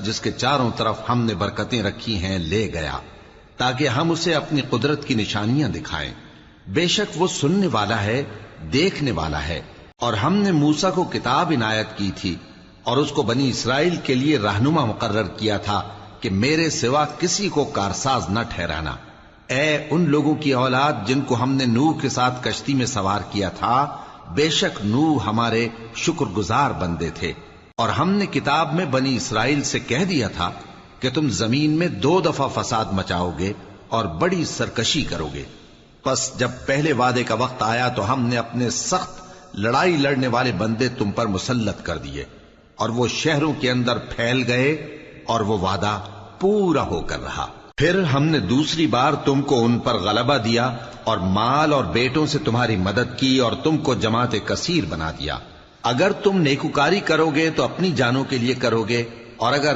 جس کے چاروں طرف ہم نے برکتیں رکھی ہیں لے گیا تاکہ ہم اسے اپنی قدرت کی نشانیاں دکھائیں. بے شک وہ سننے والا ہے، دیکھنے والا ہے. اور ہم نے موسیٰ کو کتاب عنایت کی تھی اور اس کو بنی اسرائیل کے لیے رہنما مقرر کیا تھا کہ میرے سوا کسی کو کارساز نہ ٹھہرانا. اے ان لوگوں کی اولاد جن کو ہم نے نوح کے ساتھ کشتی میں سوار کیا تھا، بے شک نوح ہمارے شکر گزار بندے تھے. اور ہم نے کتاب میں بنی اسرائیل سے کہہ دیا تھا کہ تم زمین میں 2 دفعہ فساد مچاؤ گے اور بڑی سرکشی کرو گے. پس جب پہلے وعدے کا وقت آیا تو ہم نے اپنے سخت لڑائی لڑنے والے بندے تم پر مسلط کر دیے اور وہ شہروں کے اندر پھیل گئے اور وہ وعدہ پورا ہو کر رہا. پھر ہم نے دوسری بار تم کو ان پر غلبہ دیا اور مال اور بیٹوں سے تمہاری مدد کی اور تم کو جماعت کثیر بنا دیا. اگر تم نیکوکاری کرو گے تو اپنی جانوں کے لیے کرو گے، اور اگر